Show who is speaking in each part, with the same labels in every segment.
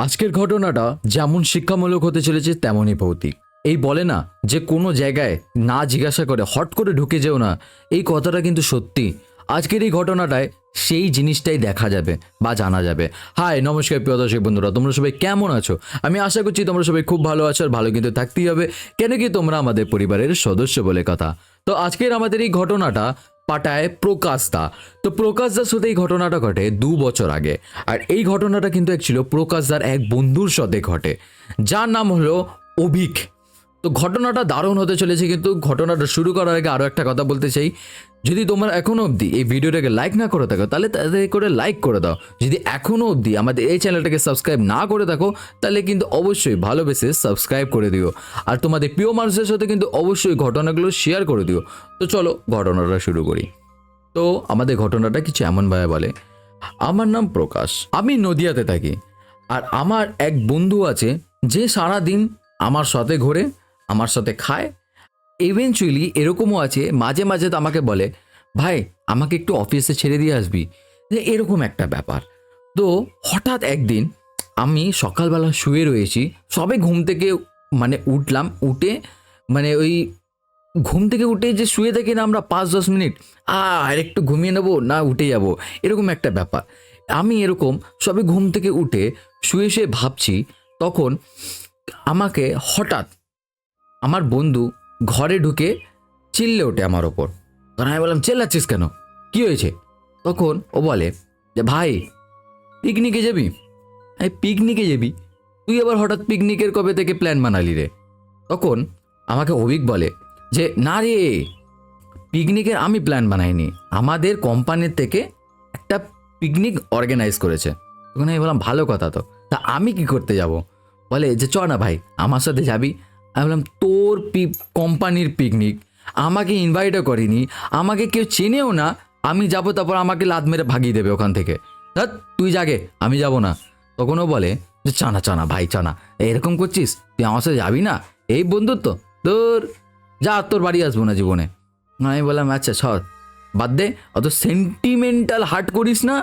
Speaker 1: আজকের ঘটনাটা যেমন শিক্ষামূলক হতে চলেছে তেমনই ভৌতিক। এই বলে না যে কোনো জায়গায় না জিজ্ঞাসা করে হট করে ঢুকে যেও না, এই কথাটা কিন্তু সত্যি। আজকের এই ঘটনাটায় সেই জিনিসটাই দেখা যাবে বা জানা যাবে। হাই নমস্কার প্রিয় দর্শক বন্ধুরা, তোমরা সবাই কেমন আছো? আমি আশা করছি তোমরা সবাই খুব ভালো আছো, আর ভালো কিন্তু থাকতেই হবে, কেন কি তোমরা আমাদের পরিবারের সদস্য বলে কথা। তো আজকের আমাদের এই ঘটনাটা পাঠায় প্রকাশ দা। তো প্রকাশ দার সাথে এই ঘটনাটা ঘটে 2 বছর আগে, আর এই ঘটনাটা কিন্তু অ্যাকচুয়ালি প্রকাশ দার এক বন্ধুর সাথে ঘটে, যার নাম হলো অভিক। তো ঘটনাটা দারুণ হতে চলেছে, কিন্তু ঘটনাটা শুরু করার আগে আরও একটা কথা বলতে চাই। যদি তোমরা এখনও অবধি এই ভিডিওটাকে লাইক না করে থাকো তাহলে তাড়াতাড়ি করে লাইক করে দাও। যদি এখনও অবধি আমাদের এই চ্যানেলটাকে সাবস্ক্রাইব না করে থাকো তাহলে কিন্তু অবশ্যই ভালোবেসে সাবস্ক্রাইব করে দিও, আর তোমাদের প্রিয় মানুষের সাথে কিন্তু অবশ্যই ঘটনাগুলো শেয়ার করে দিও। তো চলো ঘটনাটা শুরু করি। তো আমাদের ঘটনাটা কিছু এমনভাবে বলে, আমার নাম প্রকাশ, আমি নদিয়াতে থাকি, আর আমার এক বন্ধু আছে যে সারা দিন আমার সাথে ঘোরে, আমার সাথে খায়। ইভেনচুয়ালি এরকমও আছে মাঝে মাঝে তো আমাকে বলে, ভাই আমাকে একটু অফিসে ছেড়ে দিয়ে আসবি, যে এরকম একটা ব্যাপার। তো হঠাৎ একদিন আমি সকালবেলা শুয়ে রয়েছি, সবে ঘুম থেকে উঠলাম, উঠে ওই ঘুম থেকে উঠে যে শুয়ে থাকি না আমরা 5-10 মিনিট, আর একটু ঘুমিয়ে নেবো না উঠে যাব, এরকম একটা ব্যাপার। আমি এরকম সবে ঘুম থেকে উঠে শুয়ে শুয়ে ভাবছি, তখন আমাকে হঠাৎ আমার বন্ধু ঘরে ঢুকে চিল্লে ওঠে আমার ওপর। তখন আমি বললাম, চেল্লাচ্ছিস কেন, কি হয়েছে? তখন ও বলে যে, ভাই পিকনিকে যাবি? এই পিকনিকে যাবি? তুই আবার হঠাৎ পিকনিকের কবে থেকে প্ল্যান বানালি রে? তখন আমাকে অভিক বলে যে, না রে, পিকনিকের আমি প্ল্যান বানাইনি, আমাদের কোম্পানির থেকে একটা পিকনিক অর্গানাইজ করেছে। তখন আমি বললাম, ভালো কথা তো, তা আমি কি করতে যাব? বলে যে, চ না ভাই আমার সাথে যাবি। আমি বললাম, তোর কোম্পানির পিকনিক, আমাকে ইনভাইটও করিনি, আমাকে কেউ চেনেও না, আমি যাব তারপর আমাকে লাদ মেরে ভাগিয়ে দেবে ওখান থেকে, ধ্যাৎ তুই জাগে, আমি যাব না। তখনও বলে যে, চানা চানা ভাই চানা, এরকম করছিস, তুই আমার সাথে যাবি না, এই বন্ধুত্ব তোর, যা তোর বাড়ি আসবো না জীবনে। আমি বললাম, আচ্ছা সর, বাদ দে, অত সেন্টিমেন্টাল হার্ট করিস না,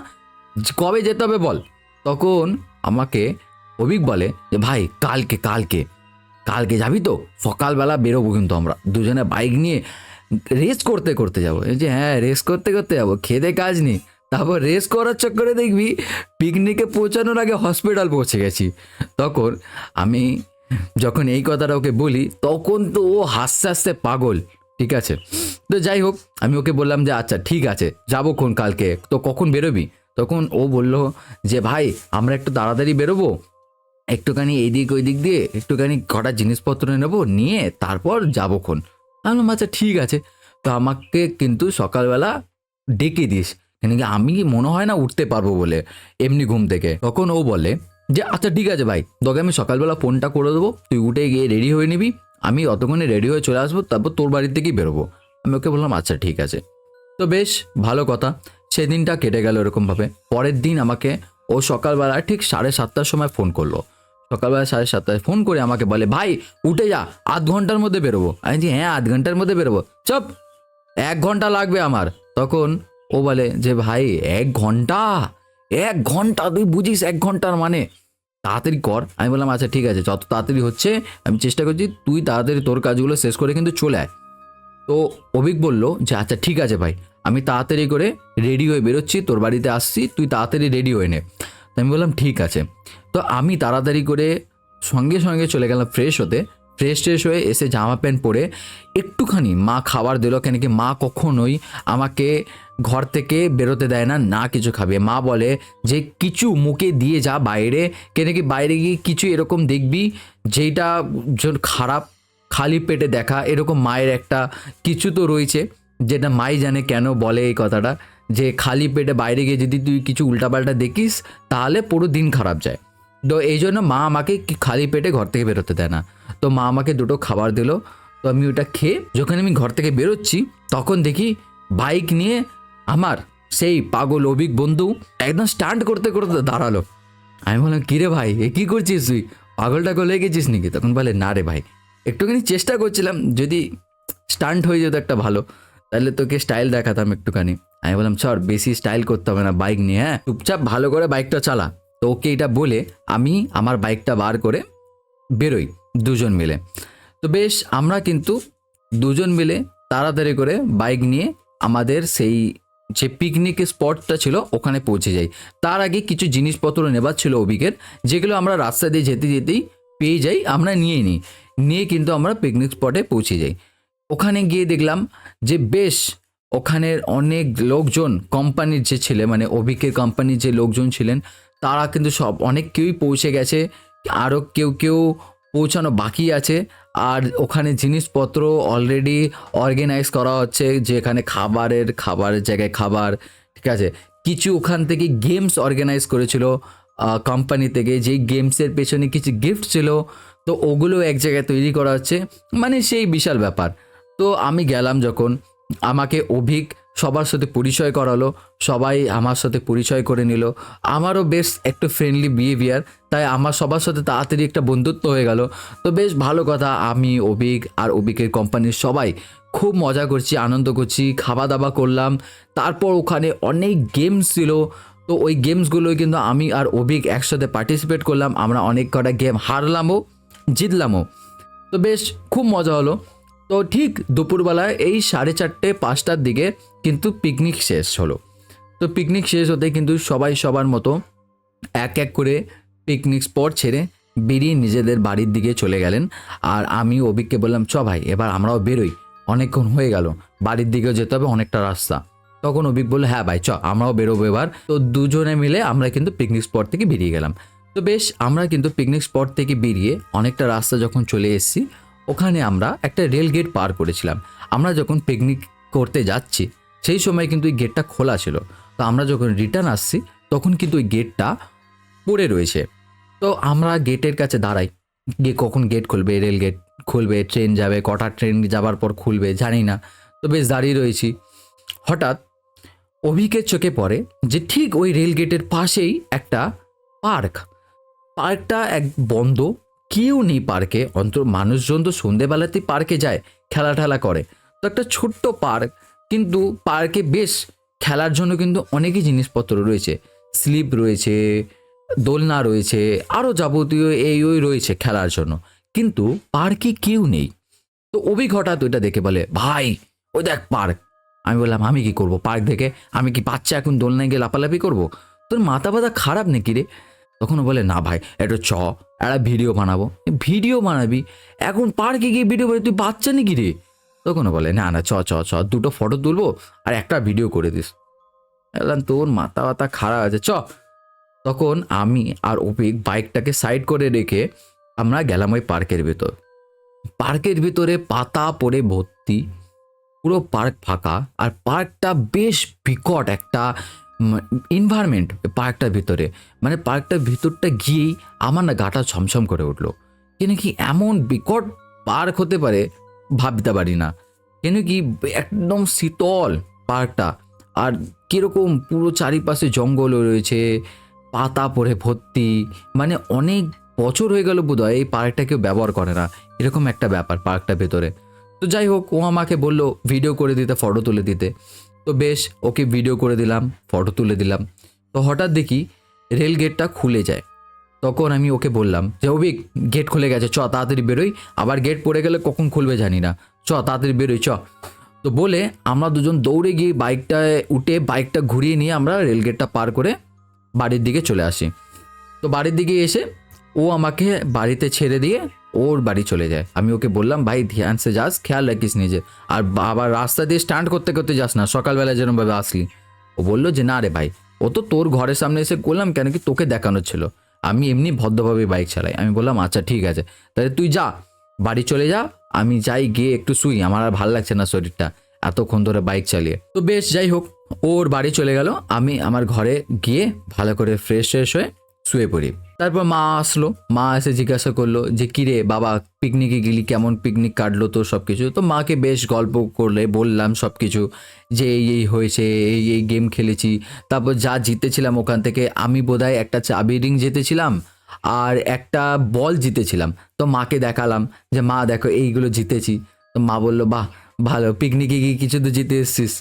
Speaker 1: কবে যেতে হবে বল। তখন আমাকে অভিক বলে যে, ভাই কালকে কালকে কালকে যাবি তো? সকালবেলা বেরোবো, কিন্তু আমরা দুজনে বাইক নিয়ে রেস করতে করতে যাবো। এই যে হ্যাঁ, রেস করতে করতে যাবো, খেদে কাজ নেই। তারপর রেস করার চক্করে দেখবি পিকনিকে পৌঁছানোর আগে হসপিটাল পৌঁছে গেছি। তখন আমি যখন এই কথাটা ওকে বলি, তখন তো ও হাসতে হাসতে পাগল। ঠিক আছে, তো যাই হোক, আমি ওকে বললাম যে, আচ্ছা ঠিক আছে যাবো কোন কালকে, তো কখন বেরোবি? তখন ও বলল যে, ভাই আমরা একটু তাড়াতাড়ি বেরোবো, একটুখানি এইদিক ওই দিক দিয়ে একটুখানি কটা জিনিসপত্র নেবো, নিয়ে তারপর যাবো খন। আমি বললাম, আচ্ছা ঠিক আছে। তো আমাকে কিন্তু সকালবেলা ডেকে দিস, কেন কি আমি মনে হয় না উঠতে পারবো বলে এমনি ঘুম থেকে। তখন ও বলে যে, আচ্ছা ঠিক আছে ভাই, তোকে আমি সকালবেলা ফোনটা করে দেবো, তুই উঠে গিয়ে রেডি হয়ে নিবি, আমি অতক্ষণে রেডি হয়ে চলে আসবো, তারপর তোর বাড়ির থেকেই বেরোবো। আমি ওকে বললাম, আচ্ছা ঠিক আছে। তো বেশ ভালো কথা, সেদিনটা কেটে গেল এরকমভাবে। পরের দিন আমাকে ও সকালবেলা ঠিক 7:30টার সময় ফোন করলো। সকালবেলা 7:30টায় ফোন করে আমাকে বলে, ভাই উঠে যা, আধ ঘন্টার মধ্যে বেরোবো। আমি যে, হ্যাঁ আধ ঘন্টার মধ্যে বেরোবো? চপ, 1 ঘন্টা লাগবে আমার। তখন ও বলে যে, ভাই 1 ঘন্টা? 1 ঘন্টা তুই বুঝিস 1 ঘন্টার মানে? তাড়াতাড়ি কর। আমি বললাম, আচ্ছা ঠিক আছে, যত তাড়াতাড়ি হচ্ছে আমি চেষ্টা করছি, তুই তাড়াতাড়ি তোর কাজগুলো শেষ করে কিন্তু চলে আয়। তো অভিক বলল যে, আচ্ছা ঠিক আছে ভাই, আমি তাড়াতাড়ি করে রেডি হয়ে বেরোচ্ছি, তোর বাড়িতে আসছি, তুই তাড়াতাড়ি রেডি হয়ে নে। তো আমি বললাম, ঠিক আছে। তো আমি তাড়াতাড়ি করে সঙ্গে সঙ্গে চলে গেলাম ফ্রেশ হতে। ফ্রেশ হয়ে এসে জামা প্যান্ট পরে একটুখানি মা খাবার দিল, কেন কি মা কখনোই আমাকে ঘর থেকে বেরোতে দেয় না, না কিছু খাবে। মা বলে যে, কিছু মুখে দিয়ে যা বাইরে, কেন কি বাইরে গিয়ে কিছু এরকম দেখবি যেটা খারাপ, খালি পেটে দেখা, এরকম মায়ের একটা কিছু তো রয়েছে, যেটা মাই জানে কেন বলে এই কথাটা, যে খালি পেটে বাইরে গিয়ে যদি তুই কিছু উল্টাপাল্টা দেখিস তাহলে পুরো দিন খারাপ যায়। তো এই জন্য মা আমাকে খালি পেটে ঘর থেকে বেরোতে দেয় না। তো মা আমাকে দুটো খাবার দিল। তো আমি ওটা খেয়ে যখন আমি ঘর থেকে বেরোচ্ছি, তখন দেখি বাইক নিয়ে আমার সেই পাগল অভিক বন্ধু একদম স্ট্যান্ড করতে করতে দাঁড়ালো। আমি বললাম, কিরে ভাই, এ কী করছিস তুই, পাগল টাগল হয়ে গেছিস নাকি? তখন বলে, না রে ভাই, একটুখানি চেষ্টা করছিলাম, যদি স্টান্ট হয়ে যেত একটা ভালো, তাহলে তোকে স্টাইল দেখাতাম একটুখানি। আমি বললাম, স্যার বেশি স্টাইল করতে হবে না বাইক নিয়ে, হ্যাঁ চুপচাপ ভালো করে বাইকটা চালা, তো ওকে এটা বলে আমি আমার বাইকটা বার করে বেরোই দুজন মিলে। তো বেশ আমরা কিন্তু দুজন মিলে তাড়াতাড়ি করে বাইক নিয়ে আমাদের সেই যে পিকনিক স্পটটা ছিল ওখানে পৌঁছে যাই। তার আগে কিছু জিনিসপত্র নেবার ছিল অভিকের, যেগুলো আমরা রাস্তা দিয়ে যেতে যেতেই পেয়ে যাই, আমরা নিয়ে কিন্তু আমরা পিকনিক স্পটে পৌঁছে যাই। ওখানে গিয়ে দেখলাম যে বেশ ওখানের অনেক লোকজন কোম্পানির যে ছেলে মানে অভিকের কোম্পানির যে লোকজন ছিলেন তারা কিন্তু সব অনেক কেউই পৌঁছে গেছে, আরও কেউ পৌঁছানো বাকি আছে। আর ওখানে জিনিসপত্র অলরেডি অর্গানাইজ করা হচ্ছে, যে এখানে খাবারের জায়গায় খাবার, ঠিক আছে। কিছু ওখান থেকে গেমস অর্গানাইজ করেছিল কোম্পানি থেকে, যেই গেমসের পেছনে কিছু গিফট ছিল, তো ওগুলো এক জায়গায় তৈরি করা হচ্ছে, মানে সেই বিশাল ব্যাপার। তো আমি গেলাম যখন, আমাকে অভিক সবার সাথে পরিচয় করালো, সবাই আমার সাথে পরিচয় করে নিল। আমারও বেশ একটু ফ্রেন্ডলি বিহেভিয়ার, তাই আমার সবার সাথে তাড়াতাড়ি একটা বন্ধুত্ব হয়ে গেল। তো বেশ ভালো কথা, আমি অভিক আর অভিকের কোম্পানির সবাই খুব মজা করছি, আনন্দ করছি, খাওয়া দাওয়া করলাম। তারপর ওখানে অনেক গেমস ছিল, তো ওই গেমসগুলোই কিন্তু আমি আর অভিক একসাথে পার্টিসিপেট করলাম। আমরা অনেক কটা গেম হারলামও জিতলামও, তো বেশ খুব মজা হলো। তো ঠিক দুপুরবেলায় এই 4:30-5টার দিকে কিন্তু পিকনিক শেষ হলো। তো পিকনিক শেষ হতে কিন্তু সবাই সবার মতো এক এক করে পিকনিক স্পট ছেড়ে বেরিয়ে নিজেদের বাড়ির দিকে চলে গেলেন। আর আমি অভিককে বললাম, চ ভাই এবার আমরাও বেরোই, অনেকক্ষণ হয়ে গেল, বাড়ির দিকেও যেতে হবে, অনেকটা রাস্তা। তখন অভিক বললো, হ্যাঁ ভাই চ আমরাও বেরোবো এবার। তো দুজনে মিলে আমরা কিন্তু পিকনিক স্পট থেকে বেরিয়ে গেলাম। তো বেশ আমরা কিন্তু পিকনিক স্পট থেকে বেরিয়ে অনেকটা রাস্তা যখন চলে এসেছি, ওখানে আমরা একটা রেল গেট পার করেছিলাম। আমরা যখন পিকনিক করতে যাচ্ছি সেই সময় কিন্তু ওই গেটটা খোলা ছিল। তো আমরা যখন রিটার্ন আসছি তখন কিন্তু ওই গেটটা পড়ে রয়েছে। তো আমরা গেটের কাছে দাঁড়াই, গিয়ে কখন গেট খুলবে, রেল গেট খুলবে, ট্রেন যাবে, কটা ট্রেন যাবার পর খুলবে জানি না। তো বেশ দাঁড়িয়ে রয়েছি, হঠাৎ অভিকের চোখে পড়ে যে ঠিক ওই রেল গেটের পাশেই একটা পার্কটা এক বন্ধ, কেউ নেই পার্কে। মানুষজন তো সন্ধেবেলাতেই পার্কে যায়, খেলা করে। তো একটা ছোট্ট পার্ক, কিন্তু পার্কে বেশ খেলার জন্য কিন্তু অনেকই জিনিসপত্র রয়েছে, স্লিপ রয়েছে, দোলনা রয়েছে, আরও যাবতীয় ওই রয়েছে খেলার জন্য, কিন্তু পার্কে কেউ নেই। তো অভিক হঠাৎ ওইটা দেখে বলে, ভাই ওই দেখ পার্ক। আমি বললাম, আমি কি করব পার্ক দেখে, আমি কি বাচ্চা এখন দোলনায় গিয়ে লাফালাফি করব? তোর মাথা ব্যথা খারাপ নাকি রে? তখনও বলে, না ভাই একটু একটা ভিডিও বানাবো। ভিডিও বানাবি এখন পার্কে গিয়ে ভিডিও বানাবি, তুই বাচ্চা নাকি রে? তখনও বলে, না না দুটো ফটো তুলবো আর একটা ভিডিও করে দিস। বললাম, তোর মাথা ব্যথা খারাপ আছে, তখন আমি আর অভিক বাইকটাকে সাইড করে রেখে আমরা গেলাম ওই পার্কের ভিতরে পাতা পড়ে ভর্তি, পুরো পার্ক ফাঁকা। আর পার্কটা বেশ বিকট একটা এনভায়রনমেন্ট পার্কটার ভিতরে, মানে পার্কটার ভিতরটা গিয়েই আমার না গাটা ছমছম করে উঠলো। কেন কি এমন বিকট পার্ক হতে পারে ভাবতে পারি না। কেন কি একদম শীতল পার্কটা, আর কিরকম পুরো চারিপাশে জঙ্গল রয়েছে, পাতা পড়ে ভর্তি, মানে অনেক বছর হয়ে গেল বোধহয় এই পার্কটা কেউ ব্যবহার করে না, এরকম একটা ব্যাপার পার্কটার ভেতরে। তো যাই হোক, ও আমাকে বললো ভিডিও করে দিতে, ফটো তুলে দিতে। তো বেশ ওকে ভিডিও করে দিলাম, ফটো তুলে দিলাম। তো হঠাৎ দেখি রেল গেটটা খুলে যায়। তখন আমি ওকে বললাম যে, অভিক গেট খুলে গেছে, তাড়াতাড়ি বেরোই, আবার গেট পড়ে গেলে কখন খুলবে জানি না, তাড়াতাড়ি বেরোই তো বলে আমরা দুজন দৌড়ে গিয়ে বাইকটা ঘুরিয়ে নিয়ে আমরা রেল গেটটা পার করে বাড়ির দিকে চলে আসি। তো বাড়ির দিকে এসে ও আমাকে বাড়িতে ছেড়ে দিয়ে ওর বাড়ি চলে যায়। আমি ওকে বললাম, ভাই ধ্যান সে যাস, খেয়াল রাখিস নিজে, আর আবার রাস্তা দিয়ে স্ট্যান্ড করতে করতে যাস না, সকালবেলা যেরকমভাবে আসলি। ও বললো যে, না রে ভাই, ও তো তোর ঘরের সামনে এসে করলাম, কেন কি তোকে দেখানোর ছিল, আমি এমনি ভদ্রভাবে বাইক চালাই। আমি বললাম, আচ্ছা ঠিক আছে, তাহলে তুই যা, বাড়ি চলে যা, আমি যাই গিয়ে একটু শুই, আমার আর ভালো লাগছে না শরীরটা এতক্ষণ ধরে বাইক চালিয়ে। তো বেশ যাই হোক, ওর বাড়ি চলে গেল, আমি আমার ঘরে গিয়ে ভালো করে ফ্রেশ হয়ে শুয়ে পড়ি। তারপর মা আসলো, মা এসে জিজ্ঞাসা করলো যে, কিরে বাবা পিকনিকে গেলি, কেমন পিকনিক কাটলো তো সব কিছু। তো মাকে বেশ গল্প করলে বললাম সব কিছু, যে এই হয়েছে, এই গেম খেলেছি, তারপর যা জিতেছিলাম ওখান থেকে আমি বোধহয় একটা চাবি রিং জিতেছিলাম আর একটা বল জিতেছিলাম। তো মাকে দেখালাম যে, মা দেখো এইগুলো জিতেছি। তো মা বললো, বাহ ভালো, পিকনিকে গিয়ে কিছু তো জিতে এসছিস।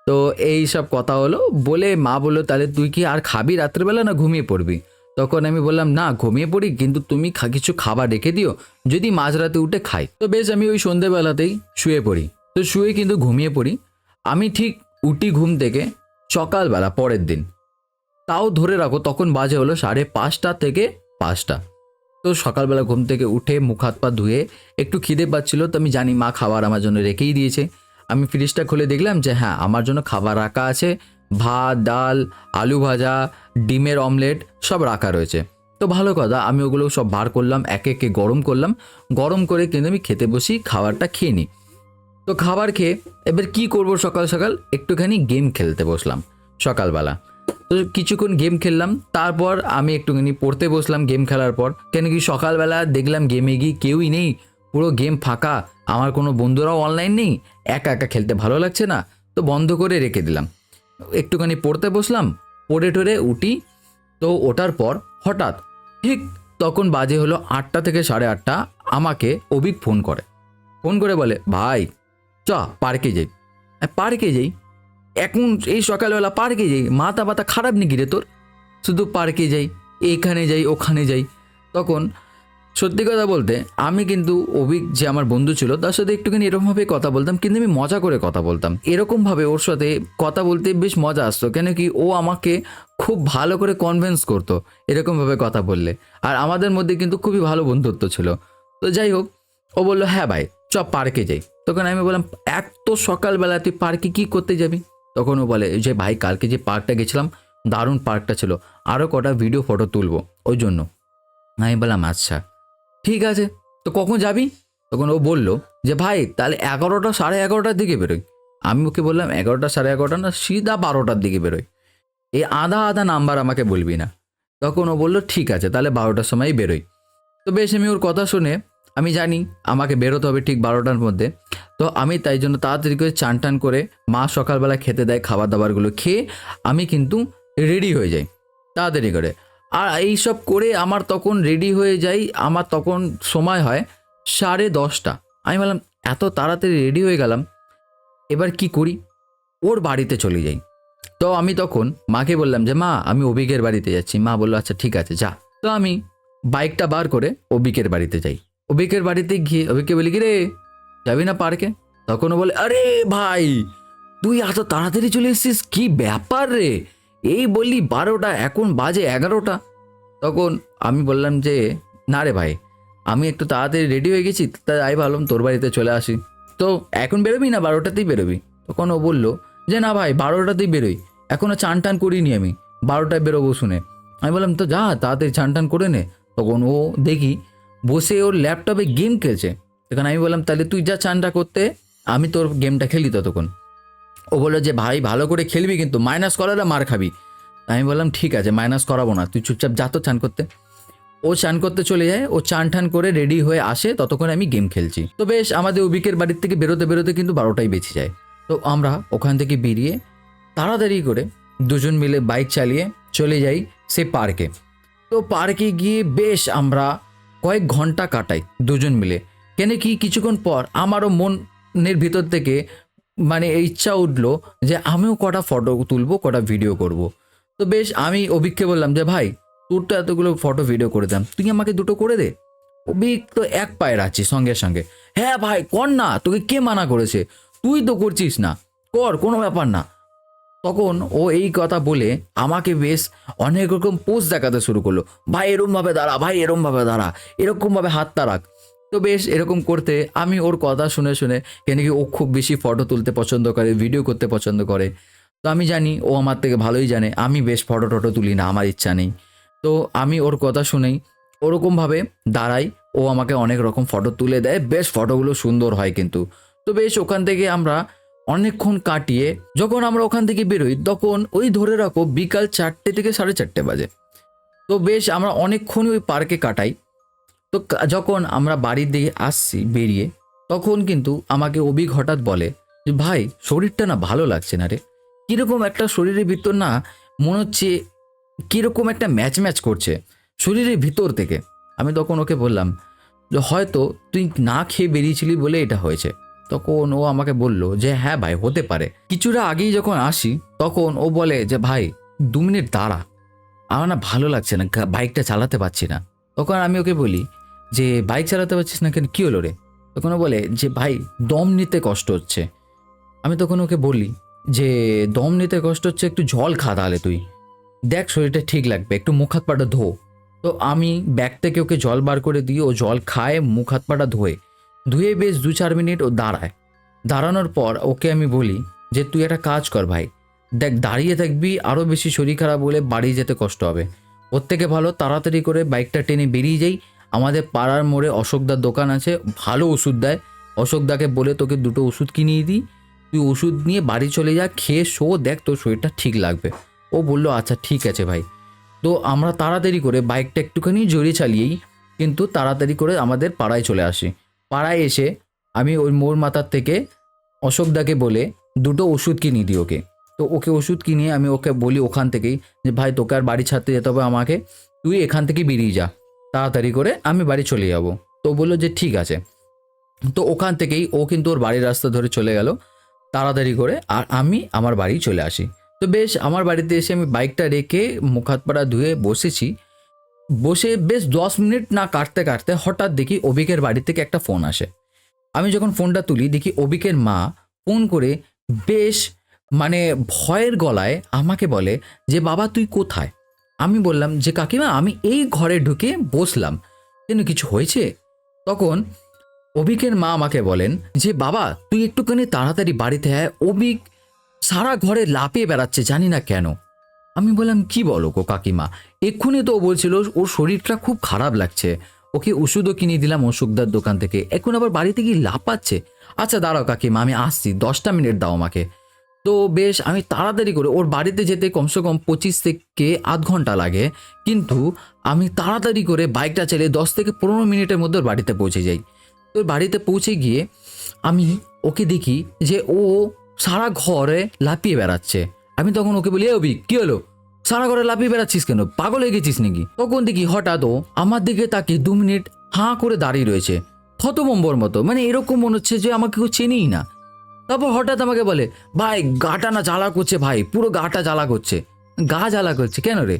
Speaker 1: তো এই সব কথা হলো, বলে মা বললো, তাহলে তুই কি আর খাবি রাত্রেবেলা না ঘুমিয়ে পড়বি? তখন আমি বললাম না ঘুমিয়ে পড়ি, কিন্তু তুমি কিছু খাবার রেখে দিও, যদি মাঝরাতে উঠে খাই। তো বেশ আমি ওই সন্ধেবেলাতেই শুয়ে পড়ি। তো শুয়ে কিন্তু ঘুমিয়ে পড়ি। আমি ঠিক উঠি ঘুম থেকে সকালবেলা পরের দিন, তাও ধরে রাখো তখন বাজে হলো 5:30 থেকে 5টা। তো সকালবেলা ঘুম থেকে উঠে মুখ হাত পা ধুয়ে একটু খিদে পাচ্ছিল, তো আমি জানি মা খাবার আমার জন্য রেখেই দিয়েছে। আমি ফ্রিজটা খুলে দেখলাম যে হ্যাঁ আমার জন্য খাবার রাখা আছে, ভাত, ডাল, আলু ভাজা, ডিমের অমলেট সব রাখা রয়েছে। তো ভালো কথা, আমি ওগুলো সব বার করলাম, একে একে গরম করলাম, গরম করে কিন্তু আমি খেতে বসি, খাবারটা খেয়ে নিই। তো খাবার খেয়ে এবার কি করব, সকাল সকাল একটুখানি গেম খেলতে বসলাম সকালবেলা। তো কিছুক্ষণ গেম খেললাম, তারপর আমি একটুখানি পড়তে বসলাম গেম খেলার পর। কেন কি সকালবেলা দেখলাম গেমে গিয়ে কেউই নেই, পুরো গেম ফাঁকা, আমার কোনো বন্ধুরাও অনলাইন নেই, একা একা খেলতে ভালো লাগছে না, তো বন্ধ করে রেখে দিলাম। একটুখানি পড়তে বসলাম, পড়ে টরে উঠি। তো ওঠার পর হঠাৎ ঠিক তখন বাজে হলো 8টা থেকে 8:30, আমাকে অভিক ফোন করে বলে ভাই চ পার্কে যাই। পার্কে যাই? এখন এই সকালবেলা পার্কে যাই? মাথা ব্যথা খারাপ নাকি রে তোর? শুধু পার্কে যাই, এখানে যাই, ওখানে যাই। তখন সত্যি কথা বলতে আমি কিন্তু অভিক যে আমার বন্ধু ছিল তার সাথে একটুখানি এরকমভাবে কথা বলতাম, কিন্তু আমি মজা করে কথা বলতাম। এরকমভাবে ওর সাথে কথা বলতে বেশ মজা আসতো, কেন কি ও আমাকে খুব ভালো করে কনভিন্স করতো এরকমভাবে কথা বললে। আর আমাদের মধ্যে কিন্তু খুবই ভালো বন্ধুত্ব ছিল। তো যাই হোক, ও বললো হ্যাঁ ভাই চ পার্কে যাই। তখন আমি বললাম এক তো সকালবেলা তুই পার্কে কি করতে যাবি? তখন ও বলে যে ভাই কালকে যে পার্কটা গেছিলাম দারুণ পার্কটা ছিল, আরও কটা ভিডিও ফটো তুলবো ওই জন্য। আমি বললাম আচ্ছা ঠিক আছে, তো কখন যাবি? তখন ও বলল যে ভাই তাহলে 11টা 11:30টার দিকে বেরোই। আমি ওকে বললাম 11টা 11:30 না, সিধা 12টার দিকে বেরোই, এই আধা আধা নাম্বার আমাকে বলবি না। তখন ও বলল ঠিক আছে তাহলে 12টার সময়ই বেরোই। তো বেশ আমি ওর কথা শুনে, আমি জানি আমাকে বেরোতে হবে ঠিক 12টার মধ্যে। তো আমি তাই জন্য তাড়াতাড়ি করে চান টান করে, মা সকালবেলা খেতে দেয় খাবার দাবারগুলো খেয়ে আমি কিন্তু রেডি হয়ে যাই তাড়াতাড়ি করে। আর এইসব করে আমার তখন রেডি হয়ে যাই, আমার তখন সময় হয় 10:30। আমি বললাম এত তাড়াতাড়ি রেডি হয়ে গেলাম, এবার কি করি? ওর বাড়িতে চলে যাই। তো আমি তখন মাকে বললাম যে মা আমি অভিকের বাড়িতে যাচ্ছি। মা বললো আচ্ছা ঠিক আছে যা। তো আমি বাইকটা বার করে অভিকের বাড়িতে যাই। অভিকের বাড়িতে গিয়ে অভিককে বলি কি রে যাবি না পার্কে? তখন ও বলে আরে ভাই তুই এত তাড়াতাড়ি চলে এসেছিস, কি ব্যাপার রে? এই বললি 12টা, এখন বাজে 11টা। তখন আমি বললাম যে না রে ভাই আমি একটু তাড়াতাড়ি রেডি হয়ে গেছি, তাই ভাবলাম তোর বাড়িতে চলে আসি। তো এখন বেরোবি না 12টাতেই বেরোবি? তখন ও বলল যে না ভাই 12টাতেই বেরোই, এখনও চান টান করিনি আমি, 12টায় বেরোবো শুনে। আমি বললাম তো যা তাড়াতাড়ি চান টান করে নে। তখন ও দেখি বসে ওর ল্যাপটপে গেম খেলছে। তখন আমি বললাম তাহলে তুই যা চানটা করতে, আমি তোর গেমটা খেলি ততক্ষণ। ও বললো যে ভাই ভালো করে খেলবি কিন্তু মাইনাস করালে মার খাবি। আমি বললাম ঠিক আছে মাইনাস করাবো না, তুই চুপচাপ যা তো চান করতে। ও চান করতে চলে যায়, ও চান টান করে রেডি হয়ে আসে, ততক্ষণ আমি গেম খেলছি। তো বেশ আমাদের অভিকের বাড়ির থেকে বেরোতে বেরোতে কিন্তু 12টাই বেঁচে যায়। তো আমরা ওখান থেকে বেরিয়ে তাড়াতাড়ি করে দুজন মিলে বাইক চালিয়ে চলে যাই সে পার্কে। তো পার্কে গিয়ে বেশ আমরা কয়েক ঘন্টা কাটাই দুজন মিলে। কেন কি কিছুক্ষণ পর আমারও মনের ভিতর থেকে মানে এই ইচ্ছা উঠলো যে আমিও কটা ফটো তুলবো, কটা ভিডিও করব। তো বেশ আমি অভিককে বললাম যে ভাই তোর তো এতগুলো ফটো ভিডিও করে দাম, তুই আমাকে দুটো করে দে। অভিক তো এক পায়ে রাখছি সঙ্গে সঙ্গে, হ্যাঁ ভাই কর না, তোকে কে মানা করেছে, তুই তো করছিস না, কর কোনো ব্যাপার না। তখন ও এই কথা বলে আমাকে বেশ অনেক রকম পোজ দেখাতে শুরু করলো, ভাই এরম ভাবে দাঁড়া, ভাই এরম ভাবে দাঁড়া, এরকম ভাবে হাতটা রাখ। তো বেশ এরকম করতে আমি ওর কথা শুনে শুনে, কেন কি ও খুব বেশি ফটো তুলতে পছন্দ করে, ভিডিও করতে পছন্দ করে। তো আমি জানি ও আমার থেকে ভালোই জানে আমি বেশ ফটো টটো তুলি না, আমার ইচ্ছা নেই। তো আমি ওর কথা শুনেই ওরকমভাবে দাঁড়াই, ও আমাকে অনেক রকম ফটো তুলে দেয়, বেশ ফটোগুলো সুন্দর হয় কিন্তু। তো বেশ ওখান থেকে আমরা অনেকক্ষণ কাটিয়ে যখন আমরা ওখান থেকে বেরোই তখন ওই ধরে রাখো বিকাল 4টে থেকে 4:30 বাজে। তো বেশ আমরা অনেকক্ষণ ওই পার্কে কাটাই। তো যখন আমরা বাড়ির দিকে আসছি বেরিয়ে, তখন কিন্তু আমাকে অভিক হঠাৎ বলে যে ভাই শরীরটা না ভালো লাগছে না রে, কীরকম একটা শরীরের ভিতর না মনে হচ্ছে কীরকম একটা ম্যাচ ম্যাচ করছে শরীরের ভিতর থেকে। আমি তখন ওকে বললাম যে হয়তো তুই না খেয়ে বেরিয়েছিলি বলে এটা হয়েছে। তখন ও আমাকে বলল যে হ্যাঁ ভাই হতে পারে। কিছুটা আগেই যখন আসি তখন ও বলে যে ভাই 2 মিনিট দাঁড়া, আমার না ভালো লাগছে না, বাইকটা চালাতে পারছি না। তখন আমি ওকে বলি যে বাইক চালাতে পারছিস না কেন, কী হলো রে? তখন ও বলে যে ভাই দম নিতে কষ্ট হচ্ছে। আমি তখন ওকে বলি যে দম নিতে কষ্ট হচ্ছে, একটু জল খা তাহলে, তুই দেখ শরীরটা ঠিক লাগবে, একটু মুখ হাত পাটা ধো। তো আমি ব্যাগ থেকে ওকে জল বার করে দিই, ও জল খায়, মুখ হাত পাটা ধুয়ে বেশ 2-4 মিনিট ও দাঁড়ায়। দাঁড়ানোর পর ওকে আমি বলি যে তুই একটা কাজ কর ভাই, দেখ দাঁড়িয়ে থাকবি আরও বেশি শরীর খারাপ হলে বাড়ি যেতে কষ্ট হবে, ওর থেকে ভালো তাড়াতাড়ি করে বাইকটা টেনে বেরিয়ে যাই। আমাদের পাড়ার মোড়ে অশোকদার দোকান আছে, ভালো ওষুধ দেয়, অশোকদাকে বলে তোকে 2টো ওষুধ কিনিয়ে দিই, তুই ওষুধ নিয়ে বাড়ি চলে যা, খেয়ে শো, দেখ তোর শরীরটা ঠিক লাগবে। ও বলল আচ্ছা ঠিক আছে ভাই। তো আমরা তাড়াতাড়ি করে বাইকটা একটুখানি জোরে চালিয়েই কিন্তু তাড়াতাড়ি করে আমাদের পাড়ায় চলে আসি। পাড়ায় এসে আমি ওই মোড় মাথার থেকে অশোকদাকে বলে 2টো ওষুধ কিনিয়ে দিই ওকে। তো ওকে ওষুধ কিনিয়ে আমি ওকে বলি ওখান থেকেই যে ভাই তোকে আর বাড়ি ছাড়তে যেতে হবে আমাকে, তুই এখান থেকে বেরিয়ে যা তাড়াতাড়ি করে, আমি বাড়ি চলে যাব। তো বললো যে ঠিক আছে। তো ওখান থেকেই ও কিন্তু ওর বাড়ির রাস্তা ধরে চলে গেল তাড়াতাড়ি করে, আর আমি আমার বাড়ি চলে আসি। তো বেশ আমার বাড়িতে এসে আমি বাইকটা রেখে মুখ হাত পা ধুয়ে বসেছি। বসে বেশ 10 মিনিট না কাটতে কাটতে হঠাৎ দেখি অভিকের বাড়ি থেকে একটা ফোন আসে। আমি যখন ফোনটা তুলি দেখি অভিকের মা ফোন করে বেশ মানে ভয়ের গলায় আমাকে বলে যে বাবা তুই কোথায়? আমি বললাম যে কাকিমা আমি এই ঘরে ঢুকে বসলাম, কেন কিছু হয়েছে? তখন অভিকের মা আমাকে বলেন যে বাবা তুই একটুখানি তাড়াতাড়ি বাড়িতে আয়, অভিক সারা ঘরে লাফিয়ে বেড়াচ্ছে জানি না কেন। আমি বললাম কি বলো গো কাকিমা, এক্ষুনি তো ও বলছিল ওর শরীরটা খুব খারাপ লাগছে, ওকে ওষুধও কিনে দিলাম অশোকদার দোকান থেকে, এখন আবার বাড়িতে গিয়ে লাফাচ্ছে। আচ্ছা দাঁড়াও কাকিমা আমি আসছি, 10টা মিনিট দাও আমাকে। তো বেশ আমি তাড়াতাড়ি করে ওর বাড়িতে যেতে কমসে কম 25 থেকে আধ ঘন্টা লাগে, কিন্তু আমি তাড়াতাড়ি করে বাইকটা চালিয়ে 10 থেকে 15 মিনিটের মধ্যে ওর বাড়িতে পৌঁছে যাই। তো ওর বাড়িতে পৌঁছে গিয়ে আমি ওকে দেখি যে ও সারা ঘরে লাফিয়ে বেড়াচ্ছে। আমি তখন ওকে বলি এ অভি কি হলো, সারা ঘরে লাফিয়ে বেড়াচ্ছিস কেন, পাগল হয়ে গেছিস নাকি? তখন দেখি হঠাৎ ও আমার দিকে তাকিয়ে 2 মিনিট হাঁ করে দাঁড়িয়ে রয়েছে থতমম্বর মতো, মানে এরকম মনে হচ্ছে যে আমাকে কেউ চেনেই না। তারপর হঠাৎ আমাকে বলে ভাই গাটা না জ্বালা করছে, ভাই পুরো গাটা জ্বালা করছে। গা জ্বালা করছে কেন রে?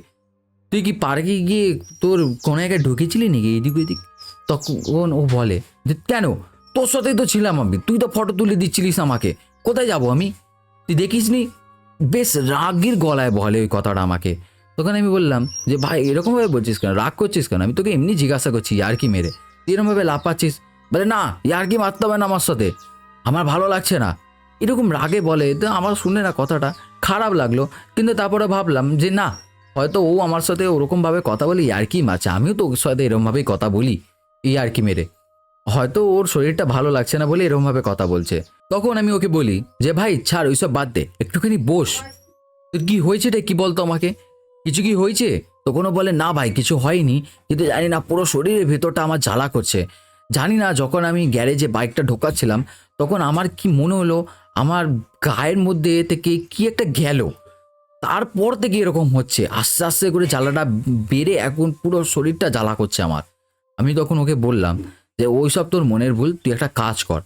Speaker 1: তুই কি পার্কে গিয়ে তোর কোনো জায়গায় ঢুকেছিলি নাকি এদিক ওইদিক? তখন ও বলে যে কেন, তোর সাথেই তো ছিলাম আমি, তুই তো ফটো তুলে দিচ্ছিলিস আমাকে, কোথায় যাব আমি, তুই দেখিসনি? বেশ রাগের গলায় বলে ওই কথাটা আমাকে। তখন আমি বললাম যে ভাই এরকমভাবে বলছিস কেন, রাগ করছিস কেন, আমি তোকে এমনি জিজ্ঞাসা করছি ইয়ার্কি মেরে, তুই এরকমভাবে লাফাচ্ছিস। বলে না ইয়ার্কি মারতে হবে না আমার সাথে, আমার ভালো লাগছে না, এরকম রাগে বলে। তো আমার শুনে না কথাটা খারাপ লাগলো, কিন্তু তারপরে ভাবলাম যে না হয়তো ও আমার সাথে ওরকমভাবে কথা বলে ইয়ার্কি মারছে, আমিও তো ওর সাথে এরকমভাবেই কথা বলি ইয়ার্কি মেরে, হয়তো ওর শরীরটা ভালো লাগছে না বলে এরকমভাবে কথা বলছে। তখন আমি ওকে বলি যে ভাই ছাড় ওইসব বাদ দে, একটুখানি বস, তোর কি হয়েছে রে কি বলতো আমাকে, কিছু কি হয়েছে? তখনও বলে না ভাই কিছু হয়নি, কিন্তু জানি না পুরো শরীরের ভেতরটা আমার জ্বালা করছে। জানি না যখন আমি গ্যারেজে বাইকটা ঢোকাচ্ছিলাম তখন আমার কি মনে হলো আমার গায়ের মধ্যে থেকে কি একটা গেল, তারপর থেকে এরকম হচ্ছে, আস্তে আস্তে করে জ্বালাটা বেড়ে এখন পুরো শরীরটা জ্বালা করছে আমার। আমি তখন ওকে বললাম যে ওইসব তোর মনের ভুল, তুই একটা কাজ কর,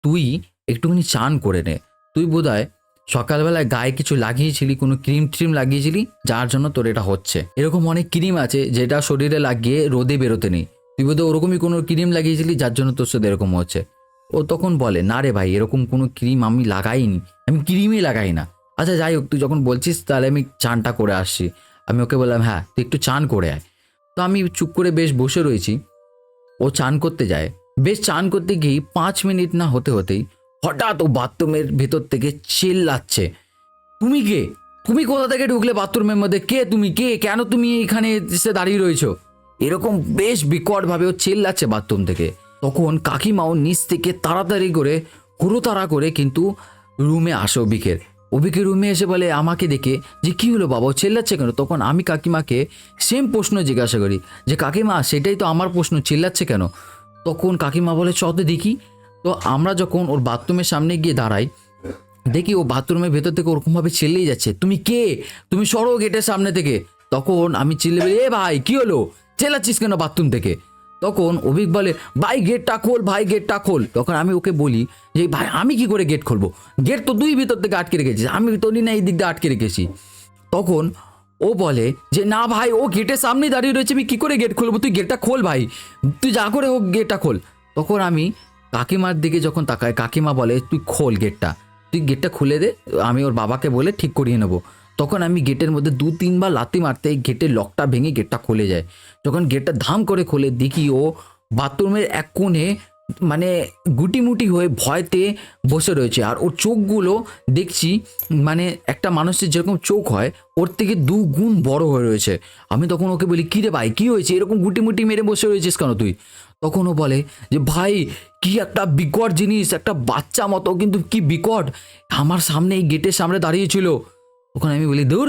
Speaker 1: তুই একটুখানি চান করে নে, তুই বোধহয় সকালবেলায় গায়ে কিছু লাগিয়েছিলি, কোনো ক্রিম ট্রিম লাগিয়েছিলি যার জন্য তোর এটা হচ্ছে। এরকম অনেক ক্রিম আছে যেটা শরীরে লাগিয়ে রোদে বেরোতে নেই, তুই বোধহয় ওরকমই কোনো ক্রিম লাগিয়েছিলি যার জন্য তোর সাথে এরকম হচ্ছে। ও তখন বলে না রে ভাই এরকম কোনো ক্রিম আমি লাগাইনি, আমি ক্রিমই লাগাই না। আচ্ছা যাই হোক তুই যখন বলছিস তাহলে আমি চানটা করে আসছি। আমি ওকে বললাম হ্যাঁ তুই একটু চান করে আয়। তো আমি চুপ করে বেশ বসে রয়েছি, ও চান করতে যায়। বেশ চান করতে গিয়ে 5 মিনিট না হতে হতেই হঠাৎ ও বাথরুমের ভেতর থেকে চিল্লাচ্ছে তুমি কে, তুমি কোথা থেকে ঢুকলে বাথরুমের মধ্যে, কে তুমি, কে কেন তুমি এখানে এসে দাঁড়িয়ে রয়েছো, এরকম বেশ বিকটভাবে ও চিল্লাচ্ছে বাথরুম থেকে। তখন কাকিমাও নিচ থেকে তাড়াতাড়ি করে হুড়োতাড়া করে কিন্তু রুমে আসে অভিকের রুমে এসে বলে আমাকে দেখে যে কী হলো বাবা ও চিল্লাচ্ছে কেন। তখন আমি কাকিমাকে সেম প্রশ্ন জিজ্ঞাসা করি যে কাকিমা সেটাই তো আমার প্রশ্ন, চিল্লাচ্ছে কেন? তখন কাকিমা বলে চ তো দেখি। তো আমরা যখন ওর বাথরুমের সামনে গিয়ে দাঁড়াই দেখি ও বাথরুমের ভেতর থেকে ওরকমভাবে চিল্লেই যাচ্ছে তুমি কে, তুমি সরো গেটের সামনে থেকে। তখন আমি চিল্লে বলি এ ভাই কী হলো, চেল্লাচ্ছিস কেন বাথরুম থেকে? তখন অভিক বলে ভাই গেটটা খোল, ভাই গেটটা খোল। তখন আমি ওকে বলি যে ভাই আমি কি করে গেট খুলবো, গেট তো তুই ভিতর থেকে আটকে রেখেছিস, আমি তোরই না এই দিক দিয়ে আটকে রেখেছি। তখন ও বলে যে না ভাই, ও গেটের সামনে দাঁড়িয়ে রয়েছে, আমি কি করে গেট খুলবো, তুই গেটটা খোল ভাই, তুই যা করে হোক গেটটা খোল। তখন আমি কাকিমার দিকে যখন তাকাই, কাকিমা বলে তুই খোল গেটটা, তুই গেটটা খুলে দে, আমি ওর বাবাকে বলে ঠিক করিয়ে নেবো। তখন আমি গেটের মধ্যে 2-3 বার লাথি মারতে গেটের লকটা ভেঙে গেটটা খুলে যায়। যখন গেটটা ধাম করে খোলে দেখি ও বাথরুমের এক কোণে মানে গুটিমুটি হয়ে ভয়তে বসে রয়েছে, আর ওর চোখগুলো দেখছি মানে একটা মানুষের যেরকম চোখ হয় ওর থেকে 2 গুণ বড় হয়ে রয়েছে। আমি তখন ওকে বলি কী রে ভাই, কী হয়েছে, এরকম গুটিমুটি মেরে বসে রয়েছিস কেন তুই? তখন ও বলে যে ভাই কি একটা বিকট জিনিস, একটা বাচ্চা মতো কিন্তু কি বিকট আমার সামনে এই গেটের সামনে দাঁড়িয়েছিল। তখন আমি বলি দূর,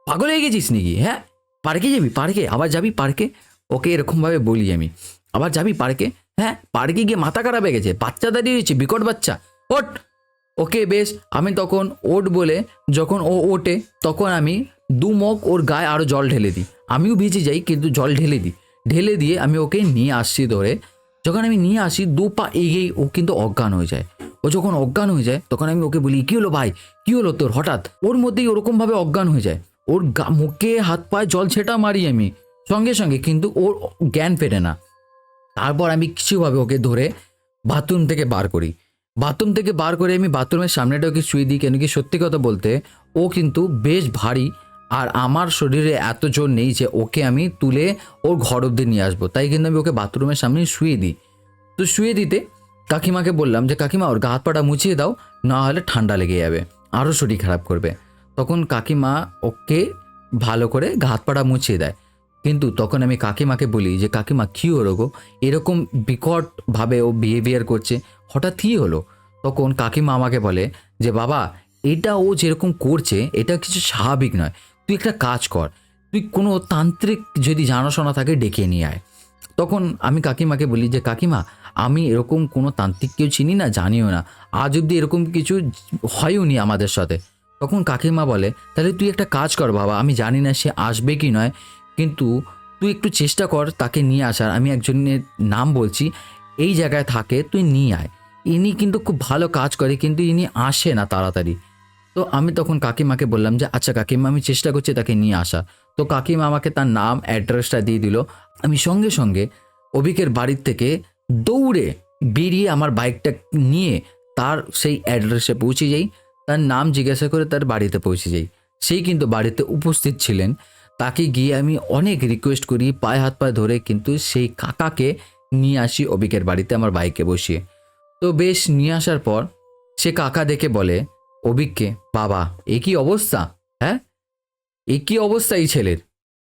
Speaker 1: পাগল হয়ে গেছিস নাকি? হ্যাঁ, পার্কে যাবি, পার্কে আবার যাবি পার্কে? ওকে এরকমভাবে বলি আমি, আবার যাবি পার্কে? হ্যাঁ, পার্কে গিয়ে মাথা খারাপ হয়ে গেছে, বাচ্চা দাঁড়িয়ে রয়েছে, বিকট বাচ্চা, ওঠ। ওকে বেশ, আমি তখন ওঠ বলে যখন ও ওঠে তখন আমি 2 মগ ওর গায়ে আরও জল ঢেলে দিই, আমিও ভিজে যাই কিন্তু জল ঢেলে দিই, ঢেলে দিয়ে আমি ওকে নিয়ে আসছি ধরে। যখন আমি নিয়ে আসি 2 পা এগিয়েই ও কিন্তু অজ্ঞান হয়ে যায়। ও যখন অজ্ঞান হয়ে যায় তখন আমি ওকে বলি কী হলো ভাই, কী হলো তোর হঠাৎ? ওর মধ্যেই ওরকমভাবে অজ্ঞান হয়ে যায়, ওর মুখে হাত পায়ে জল ছেটা মারি আমি সঙ্গে সঙ্গে, কিন্তু ওর জ্ঞান ফেরে না। তারপর আমি কিছুভাবে ওকে ধরে বাথরুম থেকে বার করি, বাথরুম থেকে বার করে আমি বাথরুমের সামনেটা ওকে শুয়ে দিই, কেন কি সত্যি কথা বলতে ও কিন্তু বেশ ভারী, আর আমার শরীরে এত জোর নেই যে ওকে আমি তুলে ওর ঘর অব্দি নিয়ে আসবো, তাই কিন্তু আমি ওকে বাথরুমের সামনে শুয়ে দিই। তো শুয়ে দিতে কাকিমাকে বললাম যে কাকিমা ওর গা হাত পাটা মুছিয়ে দাও, না হলে ঠান্ডা লেগে যাবে, আরও শরীর খারাপ করবে। তখন কাকিমা ওকে ভালো করে গা হাত পাটা মুছিয়ে দেয়। কিন্তু তখন আমি কাকিমাকে বলি যে কাকিমা কী হলো গো, এরকম বিকটভাবে ও বিহেভিয়ার করছে, হঠাৎ কী হলো? তখন কাকিমা আমাকে বলে যে বাবা, এটা ও যেরকম করছে এটা কিছু স্বাভাবিক নয়, তুই একটা কাজ কর, তুই কোনো তান্ত্রিক যদি জানাশোনা থাকে ডেকে নিয়ে আয়। তখন আমি কাকিমাকে বলি যে কাকিমা, আমি এরকম কোনো তান্ত্রিক কেউ চিনি না, জানিও না, আজ অবধি এরকম কিছু হয়ওনি আমাদের সাথে। তখন কাকিমা বলে তাহলে তুই একটা কাজ কর বাবা, আমি জানি না সে আসবে কি নয়, কিন্তু তুই একটু চেষ্টা কর তাকে নিয়ে আসার, আমি একজনের নাম বলছি, এই জায়গায় থাকে, তুই নিয়ে আয়, ইনি কিন্তু খুব ভালো কাজ করে কিন্তু ইনি আসে না তাড়াতাড়ি। তো আমি তখন কাকিমাকে বললাম যে আচ্ছা কাকিমা, আমি চেষ্টা করছি তাকে নিয়ে আসা। তো কাকিমা আমাকে তার নাম অ্যাড্রেসটা দিয়ে দিল। আমি সঙ্গে সঙ্গে অভিকের বাড়ির থেকে দৌড়ে বেরিয়ে আমার বাইকটা নিয়ে তার সেই অ্যাড্রেসে পৌঁছে যাই, তার নাম জিজ্ঞাসা করে তার বাড়িতে পৌঁছে যাই। সেই কিন্তু বাড়িতে উপস্থিত ছিলেন, তাকে গিয়ে আমি অনেক রিকোয়েস্ট করি, পায়ে হাত পায়ে ধরে কিন্তু সেই কাকাকে নিয়ে আসি অভিকের বাড়িতে আমার বাইকে বসিয়ে। তো বেশ নিয়ে আসার পর সে কাকা দেখে বলে অভিককে, বাবা এ কি অবস্থা, হ্যাঁ এ কি অবস্থা এই ছেলের,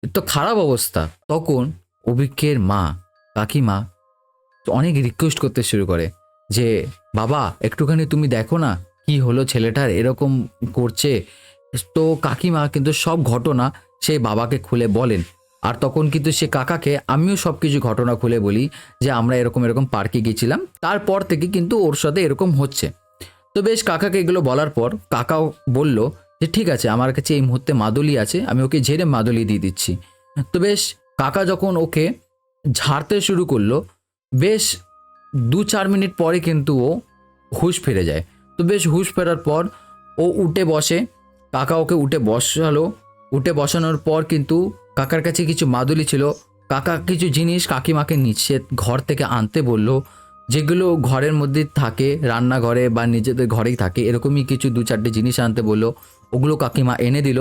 Speaker 1: এর তো খারাপ অবস্থা। তখন অভিকের মা কাকিমা অনেক রিকোয়েস্ট করতে শুরু করে যে বাবা একটুখানি তুমি দেখো না কি হলো ছেলেটার, এরকম করছে। তো কাকিমা কিন্তু সব ঘটনা সে বাবাকে খুলে বলেন, আর তখন কিন্তু সে কাকাকে আমিও সব কিছু ঘটনা খুলে বলি যে আমরা এরকম এরকম পার্কে গেছিলাম, তারপর থেকে কিন্তু ওর সাথে এরকম হচ্ছে। তো বেশ কাকাকে এগুলো বলার পর কাকাও বলল যে ঠিক আছে, আমার কাছে এই মুহূর্তে মাদুলি আছে, আমি ওকে ঝেড়ে মাদুলি দিয়ে দিচ্ছি। তো বেশ কাকা যখন ওকে ঝাড়তে শুরু করলো, বেশ 2-4 মিনিট পরে কিন্তু ও হুঁশ ফিরে যায়। তো বেশ হুঁশ ফেরার পর ও উঠে বসে, কাকা ওকে উঠে বসালো, উঠে বসানোর পর কিন্তু কাকার কাছে কিছু মাদুলি ছিল, কাকা কিছু জিনিস কাকিমাকে নিচে ঘর থেকে আনতে বলল, যেগুলো ঘরের মধ্যে থাকে রান্নাঘরে বা নিজেদের ঘরেই থাকে, এরকমই কিছু 2-4টে জিনিস আনতে বললো, ওগুলো কাকিমা এনে দিল।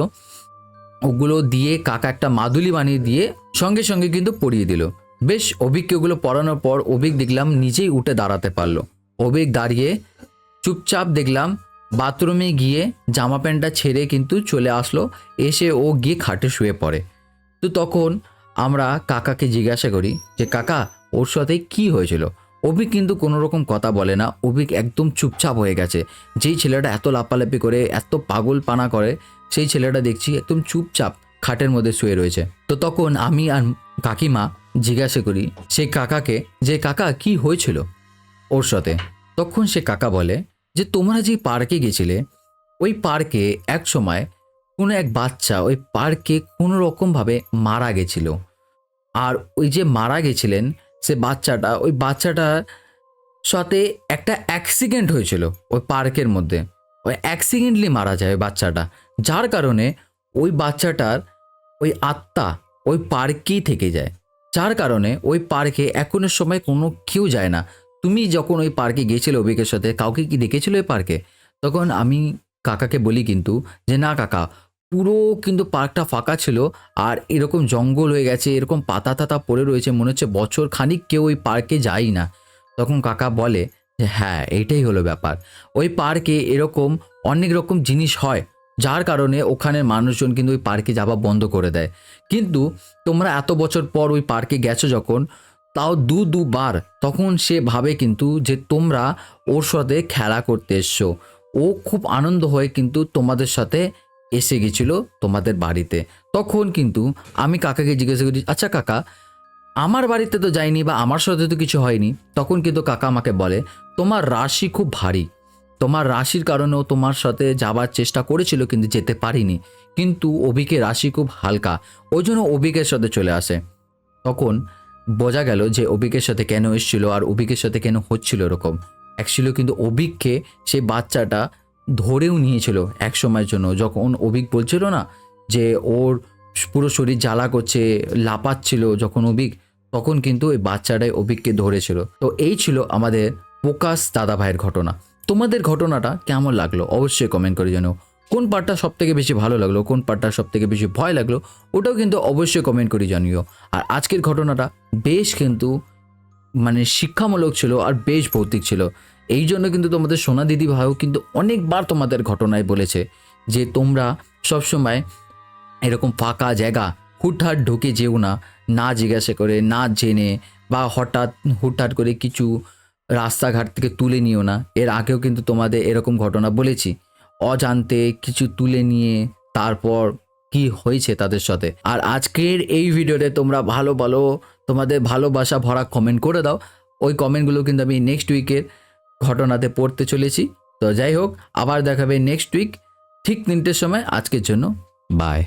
Speaker 1: ওগুলো দিয়ে কাকা একটা মাদুলি বানিয়ে দিয়ে সঙ্গে সঙ্গে কিন্তু পরিয়ে দিল। বেশ অভিককে ওগুলো পরানোর পর অভিক দেখলাম নিজেই উঠে দাঁড়াতে পারলো। অভিক দাঁড়িয়ে চুপচাপ দেখলাম বাথরুমে গিয়ে জামা প্যান্টটা ছেড়ে কিন্তু চলে আসলো, এসে ও গিয়ে খাটে শুয়ে পড়ে। তো তখন আমরা কাকাকে জিজ্ঞাসা করি যে কাকা ওর সাথে কি হয়েছিল। অভিক কিন্তু কোনো রকম কথা বলে না, অভিক একদম চুপচাপ হয়ে গেছে। যেই ছেলেটা এত লাপালাপি করে এত পাগলপানা করে সেই ছেলেটা দেখছি একদম চুপচাপ খাটের মধ্যে শুয়ে রয়েছে। তো তখন আমি আর কাকিমা জিজ্ঞাসা করি সেই কাকাকে যে কাকা কি হয়েছিল ওর সাথে। তখন সে কাকা বলে যে তোমরা যে পার্কে গেছিলে ওই পার্কে এক সময় কোনো এক বাচ্চা ওই পার্কে কোনো রকমভাবে মারা গেছিল, আর ওই যে মারা গেছিলেন সে বাচ্চাটা, ওই বাচ্চাটার সাথে একটা অ্যাক্সিডেন্ট হয়েছিল ওই পার্কের মধ্যে, ওই অ্যাক্সিডেন্টলি মারা যায় ওই বাচ্চাটা, যার কারণে ওই বাচ্চাটার ওই আত্মা ওই পার্কেই থেকে যায়, যার কারণে ওই পার্কে এখনের সময় কোনো কেউ যায় না। তুমি যখন ওই পার্কে গিয়েছিলে অভিকের সাথে, কাউকে কি দেখেছিলে ওই পার্কে? তখন আমি কাকাকে বলি কিন্তু যে না কাকা, পুরো কিন্তু পার্কটা ফাঁকা ছিল, আর এরকম জঙ্গল হয়ে গেছে, এরকম পাতা টাতা পড়ে রয়েছে, মনে হচ্ছে বছর খানিক কেউ ওই পার্কে যায় না। তখন কাকা বলে যে হ্যাঁ, এইটাই হলো ব্যাপার। ওই পার্কে এরকম অনেক রকম জিনিস হয়, যার কারণে ওখানের মানুষজন কিন্তু ওই পার্কে যাওয়া বন্ধ করে দেয়। কিন্তু তোমরা এত বছর পর ওই পার্কে গেছো যখন, তাও দুবার, তখন সে ভাবে কিন্তু যে তোমরা ওর সাথে খেলা করতে এসছো। ও খুব আনন্দ হয়ে কিন্তু তোমাদের সাথে এসে গেছিল তোমাদের বাড়িতে। তখন কিন্তু আমি কাকাকে জিজ্ঞাসা করি, আচ্ছা কাকা, আমার বাড়িতে তো যায়নি বা আমার সাথে তো কিছু হয়নি। তখন কিন্তু কাকা আমাকে বলে, তোমার রাশি খুব ভারী, তোমার রাশির কারণেও তোমার সাথে যাবার চেষ্টা করেছিল কিন্তু যেতে পারিনি। কিন্তু অভিকের রাশি খুব হালকা, ওই জন্য অভিকের সাথে চলে আসে। তখন বোঝা গেল যে অভিকের সাথে কেন এসেছিল আর অভিকের সাথে কেন হচ্ছিল এরকম। অ্যাকচুয়ালি কিন্তু অভিককে সেই বাচ্চাটা ধরেও নিয়েছিল এক সময়ের জন্য, যখন অভিক বলছিল না যে ওর পুরো শরীর জ্বালা করছে, লাপাচ্ছিল যখন অভিক, তখন কিন্তু ওই বাচ্চাটাই অভিককে ধরেছিল। তো এই ছিল আমাদের প্রকাশ দাদা ভাইয়ের ঘটনা। তোমাদের ঘটনাটা কেমন লাগলো অবশ্যই কমেন্ট করে জানাও। কোন পার্টটা সব থেকে বেশি ভালো লাগলো, কোন পার্টটা সব থেকে বেশি ভয় লাগলো, ওটাও কিন্তু অবশ্যই কমেন্ট করে জানিও। আর আজকের ঘটনাটা বেশ কিন্তু মানে শিক্ষামূলক ছিল আর বেশ ভৌতিক ছিল। এই জন্য কিন্তু তোমাদের সোনা দিদি ভাইও কিন্তু অনেকবার তোমাদের ঘটনায় বলেছে যে তোমরা সবসময় এরকম ফাঁকা জায়গা হুটহাট ঢুকে যেও না, না জিজ্ঞাসা করে, না জেনে, বা হঠাৎ হুটহাট করে কিছু রাস্তাঘাট থেকে তুলে নিও না। এর আগেও কিন্তু তোমাদের এরকম ঘটনা বলেছি, অজান্তে কিছু তুলে নিয়ে তারপর কি হয়েছে তাদের সাথে। আর আজকের এই ভিডিওতে তোমরা ভালো ভালো তোমাদের ভালোবাসা ভরা কমেন্ট করে দাও। ওই কমেন্টগুলো কিন্তু আমি নেক্সট উইকের ঘটনাতে পড়তে চলেছি। তো যাই হোক, আবার দেখাবে নেক্সট উইক ঠিক 3টের সময়। আজকের জন্য বাই।